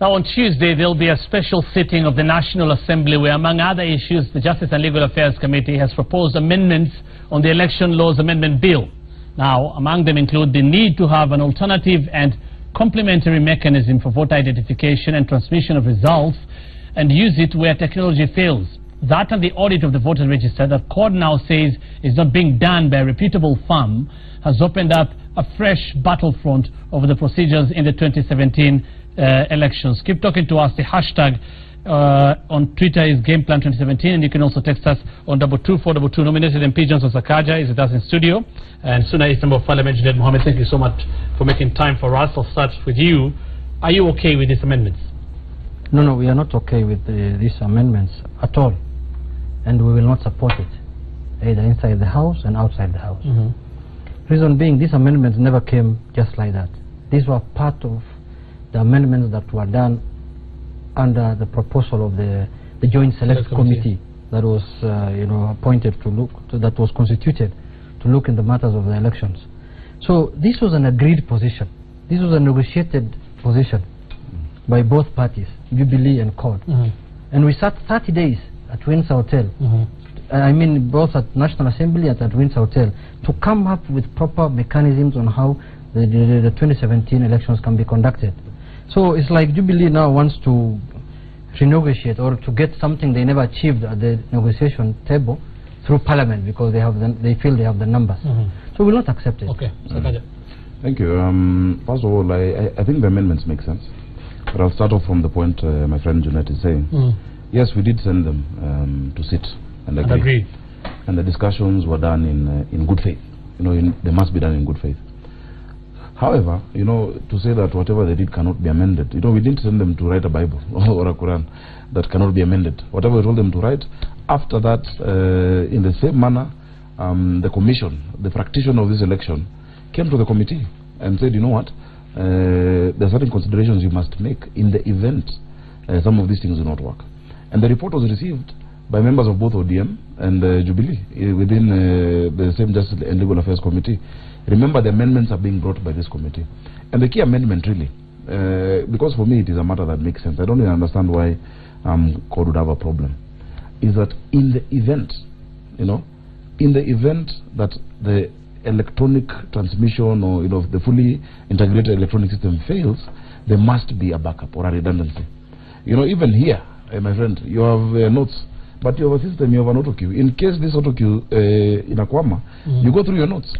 Now on Tuesday there will be a special sitting of the National Assembly where, among other issues, the Justice and Legal Affairs Committee has proposed amendments on the Election Laws Amendment Bill. Now, among them include the need to have an alternative and complementary mechanism for voter identification and transmission of results, and use it where technology fails. That and the audit of the voter register that court now says is not being done by a reputable firm has opened up a fresh battlefront over the procedures in the 2017 elections. Keep talking to us. The hashtag on Twitter is GamePlan2017, and you can also text us on 22422. Nominated MP Johnson Sakaja is with us in studio, and Suna is Member of Parliament Junaid Mohammed. Thank you so much for making time for us. I'll start with you. Are you okay with these amendments? No, we are not okay with these amendments at all, and we will not support it, either inside the House and outside the House. Reason being, these amendments never came just like that. These were part of the amendments that were done under the proposal of the Joint Select Committee that was appointed to look that was constituted to look in the matters of the elections. So this was an agreed position. This was a negotiated position by both parties, Jubilee and CORD. And we sat 30 days at Windsor Hotel, I mean both at National Assembly and at Windsor Hotel, to come up with proper mechanisms on how the 2017 elections can be conducted. So it's like Jubilee now wants to renegotiate or to get something they never achieved at the negotiation table through Parliament, because they feel they have the numbers. So we'll not accept it. Okay. Thank you. First of all, I think the amendments make sense. But I'll start off from the point my friend Junaid is saying. Yes, we did send them to sit and agree. And the discussions were done in good faith. They must be done in good faith. However, to say that whatever they did cannot be amended, we didn't send them to write a Bible or a Quran that cannot be amended. Whatever we told them to write, after that, in the same manner, the commission, the practitioner of this election, came to the committee and said, you know what, there are certain considerations you must make in the event some of these things do not work. And the report was received by members of both ODM and Jubilee within the same Justice and Legal Affairs Committee. Remember, the amendments are being brought by this committee. And the key amendment really, because for me it is a matter that makes sense, I don't even understand why CORD would have a problem, is that in the event, in the event that the electronic transmission or the fully integrated electronic system fails, there must be a backup or a redundancy. Even here, my friend, you have notes, but you have a system, you have an auto queue. In case this auto queue in Akwama, you go through your notes.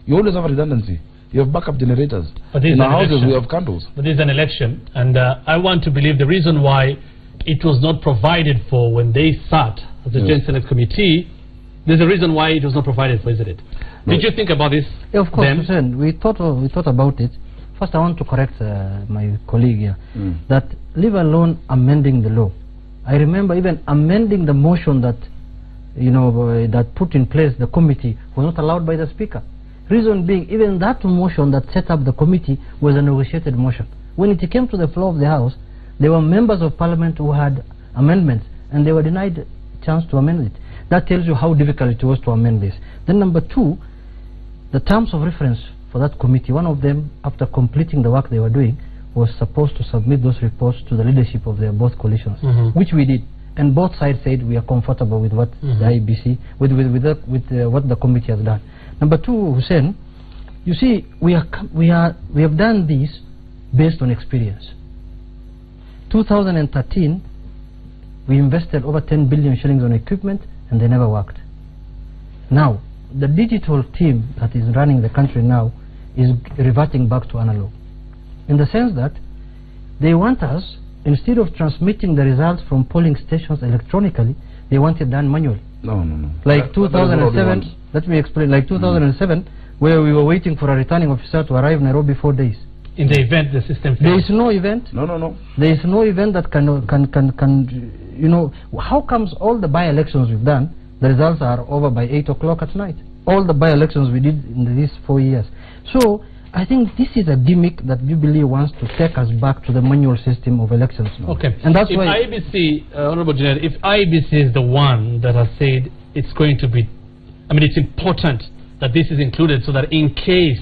You always have a redundancy. You have backup generators. In our houses, we have candles. But this is an election, and I want to believe the reason why it was not provided for when they sat as the Joint Select Committee, there's a reason why it was not provided for, isn't it? No. Did you think about this? Yeah, of course, we thought about it. First, I want to correct my colleague here, that leave alone amending the law. I remember even amending the motion that, that put in place the committee was not allowed by the Speaker. Reason being, even that motion that set up the committee was a negotiated motion. When it came to the floor of the House, there were members of Parliament who had amendments, and they were denied a chance to amend it. That tells you how difficult it was to amend this. Then number two, the terms of reference for that committee, one of them, after completing the work they were doing, was supposed to submit those reports to the leadership of their both coalitions, which we did. And both sides said we are comfortable with what the IBC, with what the committee has done. Number two, Hussein, you see, we have done this based on experience. 2013, we invested over 10 billion shillings on equipment, and they never worked. Now, the digital team that is running the country now is reverting back to analog, in the sense that they want us, instead of transmitting the results from polling stations electronically, they want it done manually. No. Like 2007, let me explain, like 2007, where we were waiting for a returning officer to arrive in Nairobi 4 days. In the event the system fails. There is no event. No. There is no event that can how comes all the by-elections we've done, the results are over by 8 o'clock at night? All the by-elections we did in these 4 years. So, I think this is a gimmick that Jubilee wants to take us back to the manual system of elections. Okay. And that's if why IBC, Honorable Junaid, if IBC is the one that has said it's going to be, it's important that this is included so that in case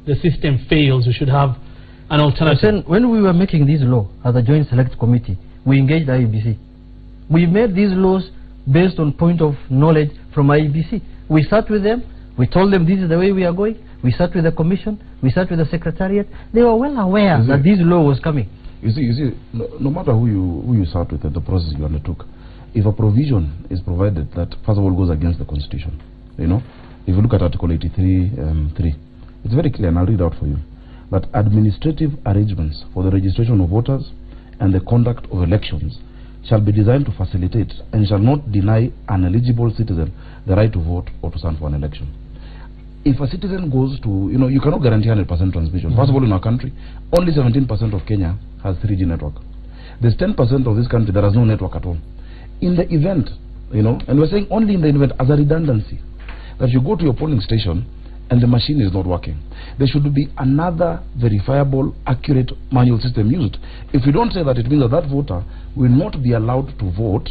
the system fails, we should have an alternative. When we were making this law as a joint select committee, we engaged IEBC. We made these laws based on point of knowledge from IEBC. We sat with them, we told them this is the way we are going. We sat with the commission, we sat with the secretariat. They were well aware that this law was coming. You see, no matter who you sat with and the process you undertook, if a provision is provided that first of all goes against the constitution, you know, if you look at Article 83(3), it's very clear, and I'll read out for you, that administrative arrangements for the registration of voters and the conduct of elections shall be designed to facilitate and shall not deny an eligible citizen the right to vote or to stand for an election. If a citizen goes to, you know, you cannot guarantee 100% transmission. First of all, in our country, only 17% of Kenya has 3G network. There's 10% of this country that has no network at all. In the event, you know, and we're saying only in the event as a redundancy, that you go to your polling station and the machine is not working, there should be another verifiable, accurate manual system used. If we don't say that, it means that that voter will not be allowed to vote,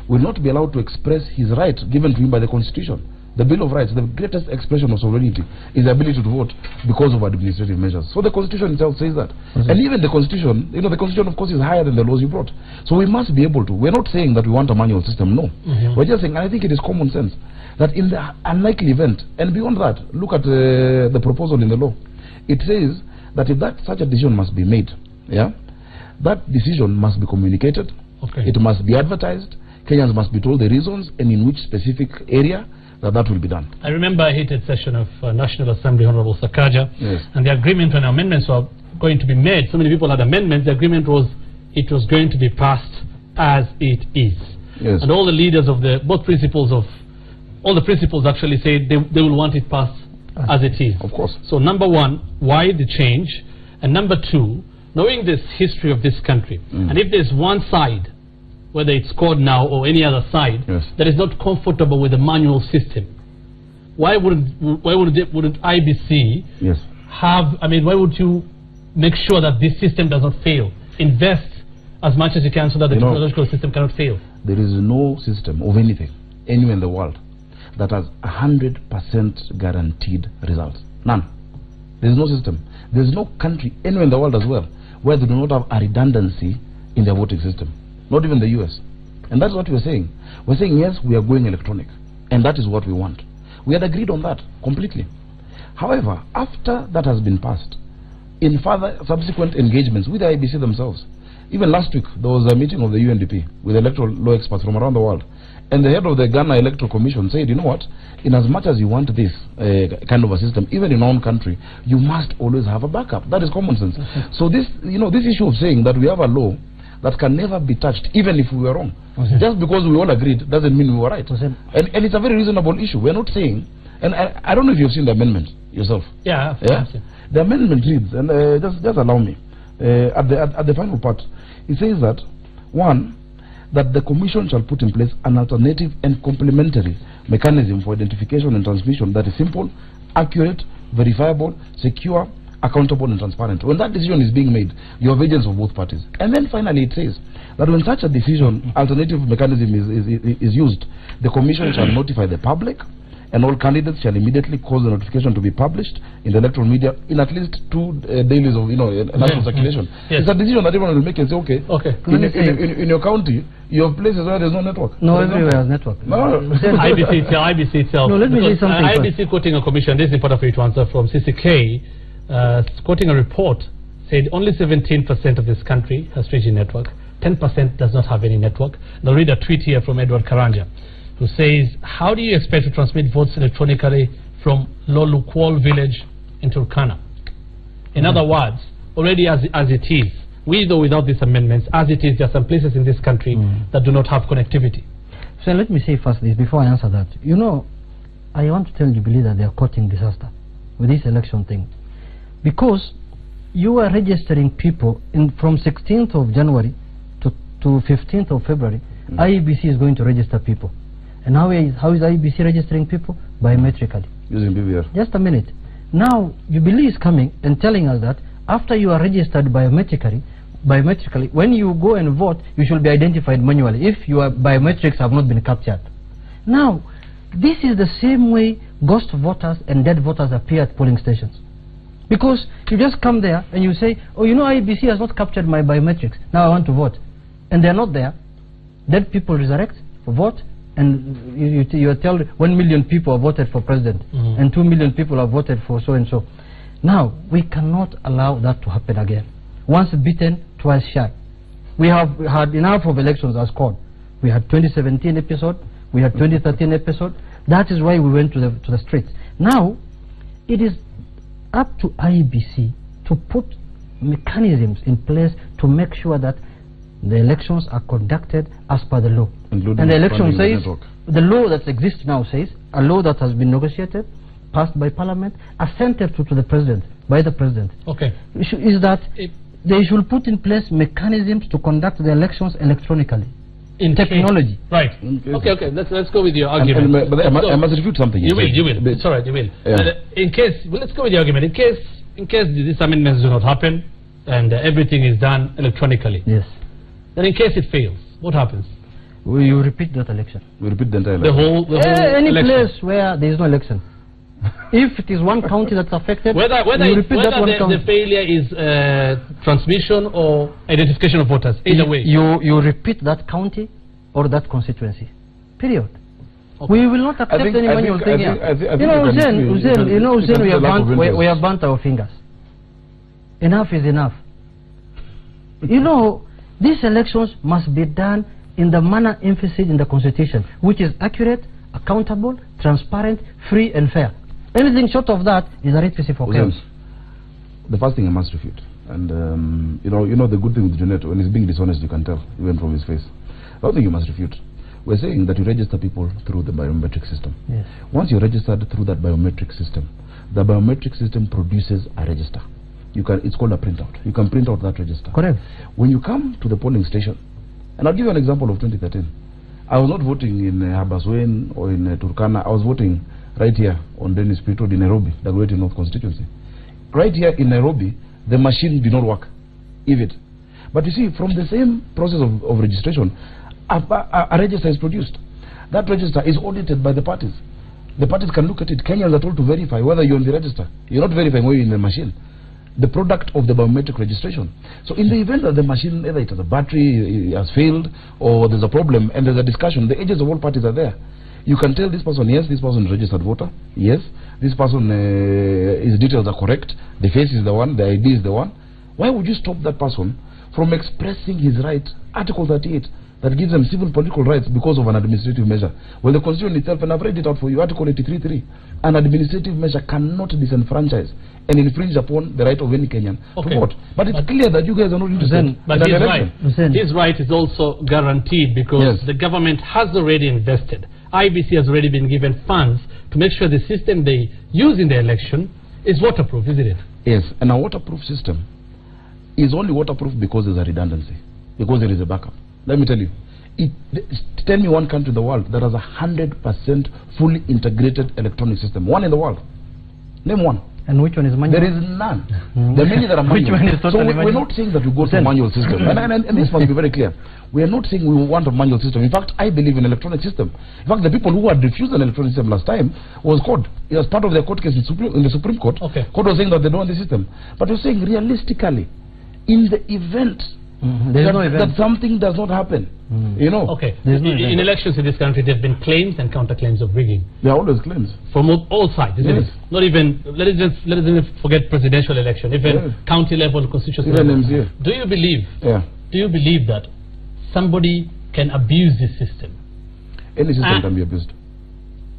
will not be allowed to express his right given to him by the Constitution. The Bill of Rights, the greatest expression of sovereignty, is the ability to vote because of administrative measures. So the Constitution itself says that. And even the Constitution, you know, the Constitution of course is higher than the laws you brought. So we must be able to, we're not saying that we want a manual system, no. We're just saying, and I think it is common sense, that in the unlikely event, and beyond that, look at the proposal in the law. It says that if such a decision must be made, yeah, that decision must be communicated, it must be advertised, Kenyans must be told the reasons and in which specific area that will be done. I remember a heated session of National Assembly, Honorable Sakaja, and the agreement when amendments were going to be made, so many people had amendments, the agreement was it was going to be passed as it is. And all the leaders of both principles actually said they will want it passed as it is. Of course. So number one, why the change? And number two, knowing this history of this country, and if there's one side, whether it's called now or any other side, that is not comfortable with the manual system, why wouldn't IBC have, I mean, why would you make sure that this system does not fail? Invest as much as you can so that the technological system cannot fail. There is no system of anything anywhere in the world that has 100% guaranteed results. None. There is no system. There is no country anywhere in the world as well where they do not have a redundancy in their voting system. Not even the US. And that's what we're saying. We're saying, yes, we are going electronic. And that is what we want. We had agreed on that completely. However, after that has been passed, in further subsequent engagements with the IBC themselves, even last week, there was a meeting of the UNDP with electoral law experts from around the world. And the head of the Ghana Electoral Commission said, you know what, in as much as you want this kind of a system, even in our own country, you must always have a backup. That is common sense. So this, you know, this issue of saying that we have a law that can never be touched, even if we were wrong. Just because we all agreed doesn't mean we were right. And it's a very reasonable issue. We're not saying, and I don't know if you've seen the amendment yourself. Yeah. The amendment reads, and just allow me, at the final part, it says that, one, that the Commission shall put in place an alternative and complementary mechanism for identification and transmission that is simple, accurate, verifiable, secure, accountable and transparent. When that decision is being made, you have agents of both parties. And then finally it says that when such a decision, alternative mechanism is used, the Commission shall notify the public, and all candidates shall immediately cause the notification to be published in the electoral media in at least 2 dailies of national circulation. It's a decision that everyone will make and say, okay. In your county, you have places where there's no network. No, everywhere has network. IBC itself. No, let me say something. IBC quoting a commission, this is important for you to answer, from CCK, quoting a report, said only 17% of this country has 3G network, 10% does not have any network. Now read a tweet here from Edward Karanja, who says, how do you expect to transmit votes electronically from Lolukwol village in Turkana? In other words, already as it is, with or without these amendments, as it is, there are some places in this country that do not have connectivity. So let me say first this, before I answer that. You know, I want to tell Jubilee that they are courting disaster with this election thing. Because you are registering people from 16th of January to 15th of February, IEBC is going to register people. And how is IEBC registering people? Biometrically. Using BVR. Just a minute. Now, Jubilee is coming and telling us that after you are registered biometrically, when you go and vote, you should be identified manually if your biometrics have not been captured. Now, this is the same way ghost voters and dead voters appear at polling stations. Because you just come there and you say, oh, you know, IBC has not captured my biometrics, now I want to vote. And they're not there. Then people resurrect, vote, and you are told 1 million people have voted for president, and 2 million people have voted for so-and-so. Now, we cannot allow that to happen again. Once beaten, twice shy. We have had enough of elections as called. We had 2017 episode, we had 2013 episode. That is why we went to the streets. Now, it is up to IEBC to put mechanisms in place to make sure that the elections are conducted as per the law. Including and the election says, the law that exists now says, a law that has been negotiated, passed by parliament, assented to the president, by the president. Okay. Is that they should put in place mechanisms to conduct the elections electronically. In technology. Right. Okay. Let's go with your argument. But I must refute something. You will. It's all right. You will. Yeah. In case, let's go with the argument. In case these amendments do not happen and everything is done electronically. Yes. Then in case it fails, what happens? You repeat that election. We repeat the entire election. The whole any election. place where there is no election. If it is one county that's affected, whether the failure is transmission or identification of voters, either way. You repeat that county or that constituency. Period. Okay. We will not accept any manual thing here. You know, Hussein, we have burnt our fingers. Enough is enough. You know, these elections must be done in the manner emphasized in the Constitution, which is accurate, accountable, transparent, free and fair. Anything short of that is a recipe for chaos. The first thing I must refute, and you know the good thing with Junet, when he's being dishonest, you can tell, even from his face. The other thing you must refute, we're saying that you register people through the biometric system. Yes. Once you're registered through that biometric system, the biometric system produces a register. It's called a printout. You can print out that register. Correct. When you come to the polling station, and I'll give you an example of 2013. I was not voting in Habaswein or in Turkana. I was voting right here on Dennis Pitt Road in Nairobi, the Great North constituency. Right here in Nairobi, the machine did not work, even. But you see, from the same process of registration, a register is produced. That register is audited by the parties. The parties can look at it. Kenyans are told to verify whether you're on the register. You're not verifying whether you're in the machine. The product of the biometric registration. So in the event that the machine, either it has a battery, it has failed, or there's a problem, and there's a discussion, the agents of all parties are there. You can tell this person, yes, this person is a registered voter, yes, this person, his details are correct, the face is the one, the ID is the one. Why would you stop that person from expressing his right? Article 38, that gives them civil political rights because of an administrative measure. Well, the Constitution itself, and I've read it out for you, Article 83.3, an administrative measure cannot disenfranchise and infringe upon the right of any Kenyan to vote. But it's clear that you guys are not interested. But his right is also guaranteed because the government has already invested. IBC has already been given funds to make sure the system they use in the election is waterproof, isn't it? Yes, and a waterproof system is only waterproof because there's a redundancy, because there is a backup. Let me tell you, tell me one country in the world that has 100% fully integrated electronic system. One in the world. Name one. And which one is manual? There is none. There are many that are manual. Which one is totally we're not saying that we go to a manual system. And this must be very clear. We are not saying we want a manual system. In fact, I believe in electronic system. In fact, the people who had refused an electronic system last time was court. It was part of their court case in the Supreme Court. Okay. Court was saying that they don't want the system. But we're saying realistically, in the event that something does not happen, you know. Okay. In elections in this country, there have been claims and counterclaims of rigging. There are always claims from all sides, isn't it? Not even let us forget presidential election, even county level, constitutional level. Do you believe? Do you believe that somebody can abuse this system? Any system can be abused.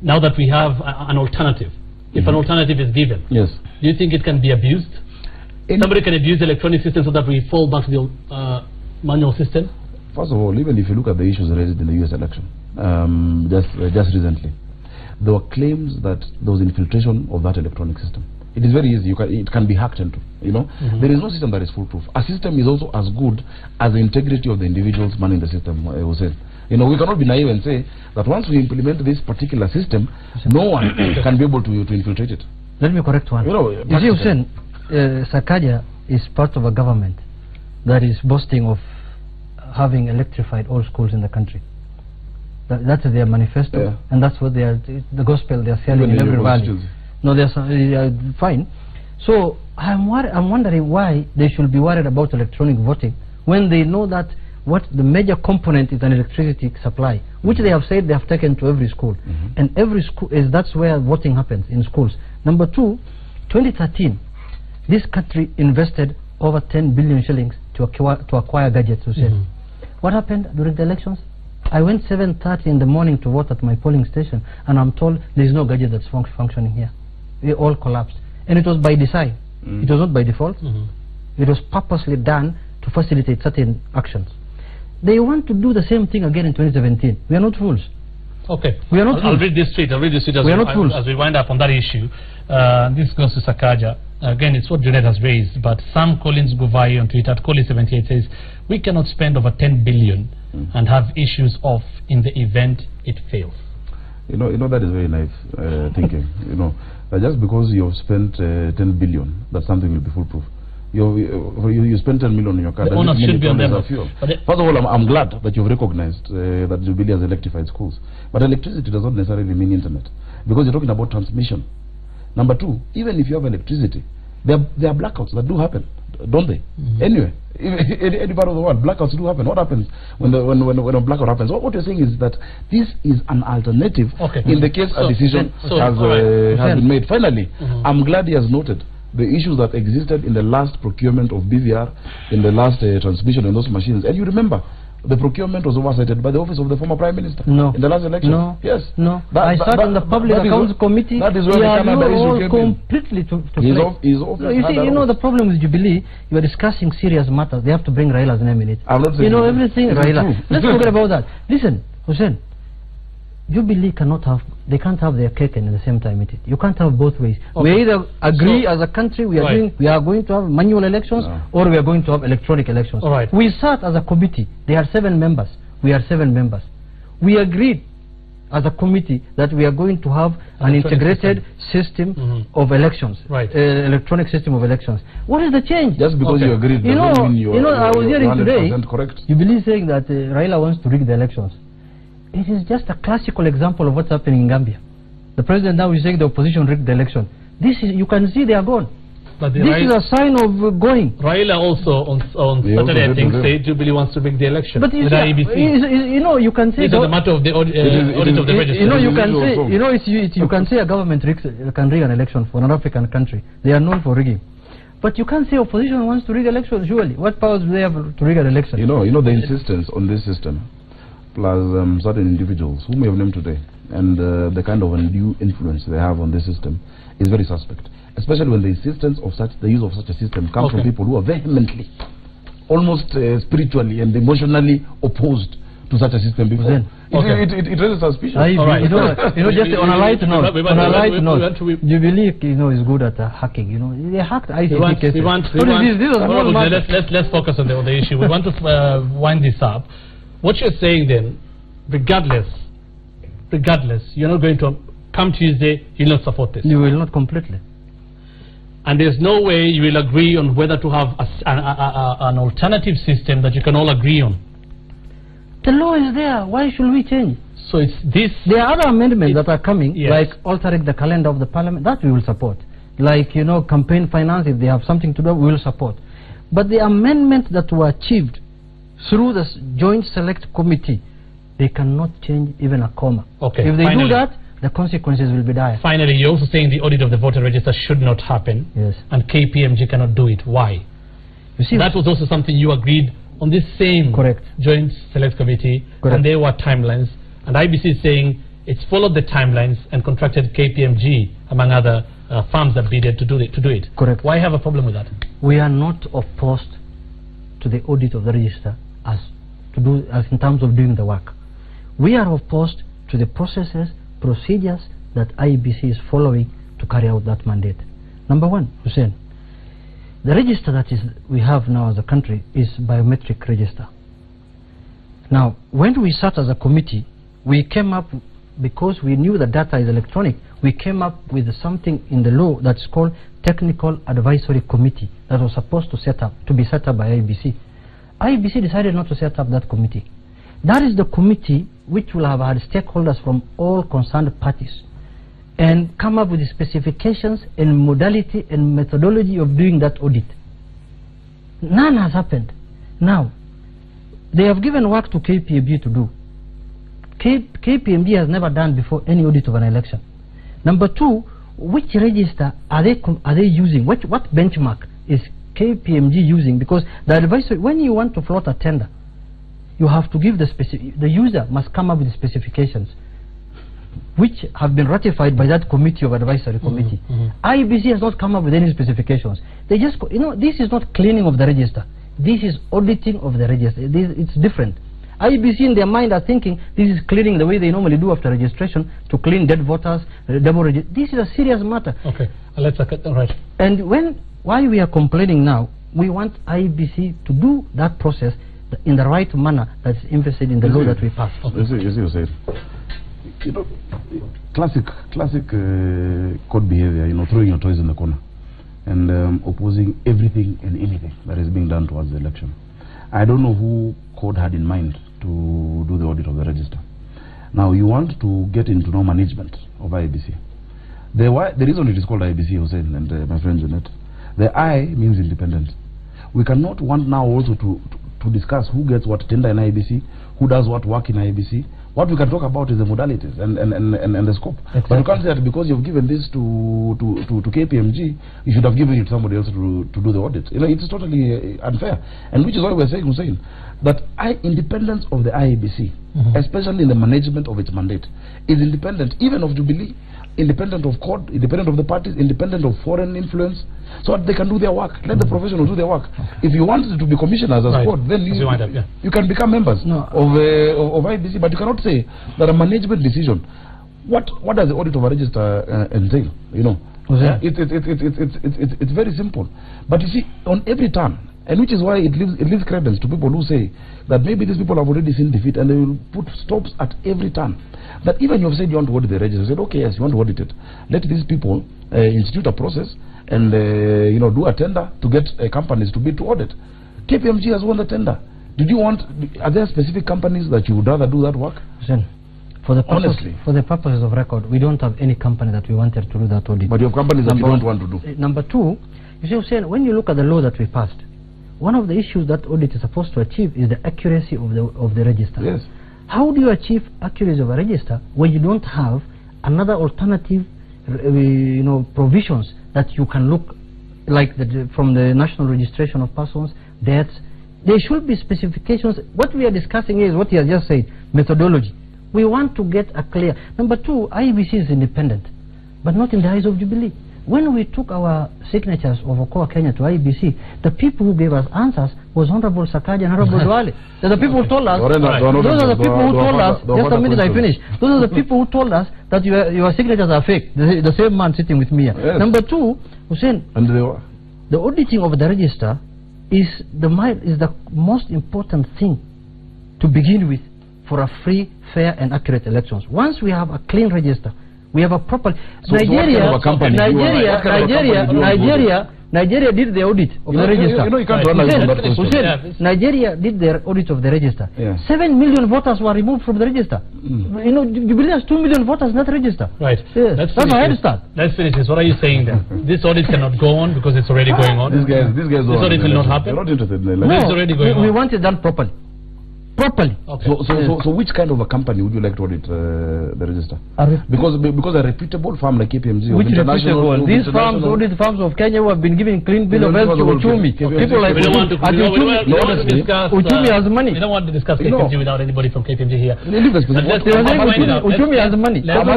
Now that we have an alternative, if an alternative is given, do you think it can be abused? Somebody can abuse the electronic system so that we fall back to the manual system? First of all, even if you look at the issues raised in the US election, just recently, there were claims that there was infiltration of that electronic system. It is very easy. It can be hacked into. You know, there is no system that is foolproof. A system is also as good as the integrity of the individuals manning the system. You know, we cannot be naive and say that once we implement this particular system, no one can be able to infiltrate it. Let me correct one. You see, Hussein, Sakaja is part of a government that is boasting of having electrified all schools in the country. That is their manifesto, and that's what they are, the gospel they are selling in every valley. No, they're fine. So I'm wondering why they should be worried about electronic voting when they know that what the major component is an electricity supply, which they have said they have taken to every school. And every school that's where voting happens, in schools. Number two, 2013, this country invested over 10 billion shillings to acquire gadgets. What happened during the elections? I went 7:30 in the morning to vote at my polling station, and I'm told there is no gadget that's functioning here. They all collapsed. And it was by design. It was not by default. It was purposely done to facilitate certain actions. They want to do the same thing again in 2017. We are not fools. Okay. We are not fools. I'll read this tweet. As we wind up on that issue. This goes to Sakaja. Again, it's what Junaid has raised, but Sam Collins Guvai on Twitter at Collie78 says, we cannot spend over 10 billion and have issues off in the event it fails. You know that is very naive thinking. Just because you have spent 10 billion, that something will be foolproof. You spent 10 million in your car. The onus should be on them. First of all, I'm glad that you've recognized that Jubilee has electrified schools. But electricity does not necessarily mean internet, because you're talking about transmission. Number two, even if you have electricity, there are blackouts that do happen, don't they? Anyway, any part of the world, blackouts do happen. What happens when a blackout happens? What you're saying is that this is an alternative in the case a decision has been made. Finally, I'm glad he has noted the issues that existed in the last procurement of BVR, in the last transmission in those machines. And you remember, the procurement was oversighted by the office of the former Prime Minister in the last election. Yes. I sat on the Public Accounts Committee. That is where the Canada issue came completely to play. You see, the problem with Jubilee, you are discussing serious matters. They have to bring Raila's name in it. I'm not saying everything, Raila. Let's forget about that. Listen, Hussein, Jubilee can't have their cake and at the same time eat it. You can't have both ways. We either agree as a country we are going to have manual elections, or we are going to have electronic elections. We sat as a committee. They are 7 members. We are 7 members. We agreed as a committee that we are going to have an integrated system of elections, electronic system of elections. What is the change? Just because you agreed, doesn't mean I was hearing today, correct. Jubilee saying that Raila wants to rig the elections. It is just a classical example of what's happening in Gambia. The president now is saying the opposition rigged the election. This is, you can see they are gone. But this is a sign of going. Raila also on Saturday, I think, said Jubilee wants to rig the election. But with IEBC. You can say it's a matter of the audit of the register. You can say a government can rig an election for an African country. They are known for rigging. But you can't say opposition wants to rig elections. Surely, what powers do they have to rig an election? You know the insistence on this system, plus certain individuals whom we have named today, and the kind of undue influence they have on this system is very suspect. Especially when the insistence of the use of such a system comes from people who are vehemently, almost spiritually and emotionally opposed to such a system before. It raises suspicion. Just on a light note, Jubilee, is good at hacking. They hacked ICT cases. Let's focus on the issue. We want to wind this up. What you're saying then, regardless, you're not going to come Tuesday, you'll not support this. You will not completely. And there's no way you will agree on whether to have an alternative system that you can all agree on. The law is there. Why should we change? So it's this. There are other amendments that are coming, like altering the calendar of the parliament. That we will support. Like, campaign finance, if they have something to do, we will support. But the amendments that were achieved through the Joint Select Committee, they cannot change even a comma. If they do that, the consequences will be dire. Finally, you're also saying the audit of the voter register should not happen. Yes. And KPMG cannot do it. Why? You see, that was also something you agreed on this same Joint Select Committee, and there were timelines. And IBC is saying it's followed the timelines and contracted KPMG, among other firms that bidded to do it. Correct. Why have a problem with that? We are not opposed to the audit of the register as in terms of doing the work. We are opposed to the procedures that IBC is following to carry out that mandate. Number one, Hussein, the register that we have now as a country is biometric register. Now, when we sat as a committee, we came up, because we knew the data is electronic, we came up with something in the law that's called Technical Advisory Committee that was supposed to be set up by IBC. IBC decided not to set up that committee. That is the committee which will have had stakeholders from all concerned parties. and come up with the specifications and modality and methodology of doing that audit. None has happened. Now, they have given work to KPMG to do. KPMG has never done before any audit of an election. Number two, which register are they using? What benchmark is KPMG using? Because the advisory, when you want to float a tender, you have to give the user must come up with the specifications, which have been ratified by that committee of advisory committee. IEBC has not come up with any specifications. They just, this is not cleaning of the register. This is auditing of the register. It's different. IEBC in their mind are thinking this is cleaning the way they normally do after registration, to clean dead voters, double register. This is a serious matter. Okay, let's look at right. And why we are complaining now, we want IEBC to do that process in the right manner that's invested in the law that we passed. You see, classic court behavior, throwing your toys in the corner and opposing everything and anything that is being done towards the election. I don't know who court had in mind to do the audit of the register. Now you want to get into now management of IEBC. The reason it is called IEBC, Hussein and my friend Jeanette, the I means independent. We cannot want now also to discuss who gets what tender in IEBC, who does what work in IEBC. What we can talk about is the modalities and the scope. Exactly. But you can't say that because you've given this to KPMG, you should have given it to somebody else to do the audit. It's totally unfair. And which is why we're saying, Hussein, that independence of the IEBC, especially in the management of its mandate, is independent even of Jubilee, independent of court, independent of the parties, independent of foreign influence, so that they can do their work. Let the professionals do their work. If you want to be commissioners as court, then you can become members of IEBC, but you cannot say that a management decision. What does the audit of a register entail? It's very simple. But you see, on every turn, and which is why it leaves credence to people who say that maybe these people have already seen defeat and they will put stops at every turn. That even you've said you want to audit the register, said okay, yes, you want to audit it. Let these people institute a process and do a tender to get companies to bid to audit. KPMG has won the tender. Are there specific companies that you would rather do that work? For the purposes of record, we don't have any company that we wanted to do that audit. But you have companies that you don't want to do. Number two, you see, Hussein, when you look at the law that we passed, one of the issues that audit is supposed to achieve is the accuracy of the register. Yes. How do you achieve accuracy of a register when you don't have another alternative, provisions that you can look like from the national registration of persons, deaths? There should be specifications. What we are discussing is what he has just said, methodology. We want to get a clear. Number two, IEBC is independent, but not in the eyes of Jubilee. When we took our signatures of Okoa Kenya to IEBC, the people who gave us answers was Honorable Sakaja and Honorable Duale. They're the people who told us, those are the people who told us, just a minute I finish, those are the people who told us that your signatures are fake, the same man sitting with me here. Yes. Number two, Hussein, the auditing of the register is the most important thing to begin with for a free, fair and accurate elections. Once we have a clean register, we have a proper... Nigeria did the audit of the register. Nigeria did their audit of the register. Yeah. 7 million voters were removed from the register. Jubilee has 2 million voters in that register. Right. Yes. That's a head start. Let's finish this. What are you saying then? This audit cannot go on because it's already going on. These guys this audit will not happen. They're not interested in the election. No, it's already going on. We want it done properly. Okay. So which kind of a company would you like to audit the register? Because a reputable firm like KPMG, which reputable? These firms, audit firms of Kenya, who have been giving clean bill of health to Uchumi. People like Uchumi has money. We don't want to discuss KPMG without anybody from KPMG here. Uchumi has money. I'm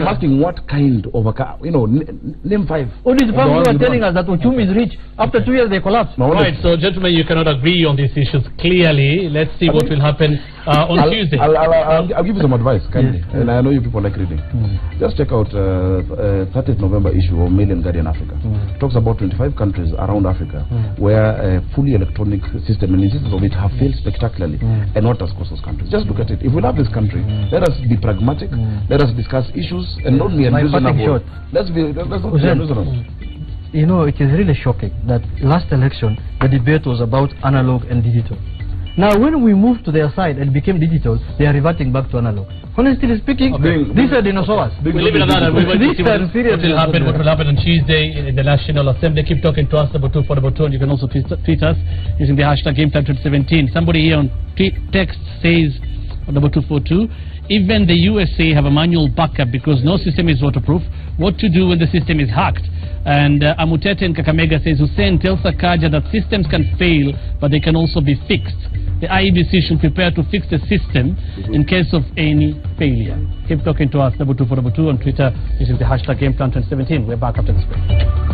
asking what kind of a name 5 audit firms who are telling us that Uchumi is rich. After 2 years they collapse. Right. So gentlemen, you cannot agree on these issues clearly. Let's see what will happen on Tuesday. I'll give you some advice, kindly. Yes. And I know you people like reading. Just check out 30th November issue of Mail and Guardian Africa. It talks about 25 countries around Africa where a fully electronic system and instances of it have failed spectacularly, and what has caused those countries. Just look at it. If we love this country, let us be pragmatic, let us discuss issues and not be unreasonable. Let's not be unreasonable. It is really shocking that last election the debate was about analog and digital. Now, when we moved to their side and became digital, they are reverting back to analog. Honestly speaking, these are dinosaurs. We'll leave it at that. What will happen on Tuesday in the National Assembly. Keep talking to us about 242, and you can also tweet us using the hashtag GameTime2017. Somebody here on text says number 242. Even the USA have a manual backup because no system is waterproof. What to do when the system is hacked? And Amutete in Kakamega says, Hussein tells Sakaja that systems can fail, but they can also be fixed. The IEBC should prepare to fix the system in case of any failure. Keep talking to us, number 242 on Twitter using the hashtag GameTime2017. We're back after this break.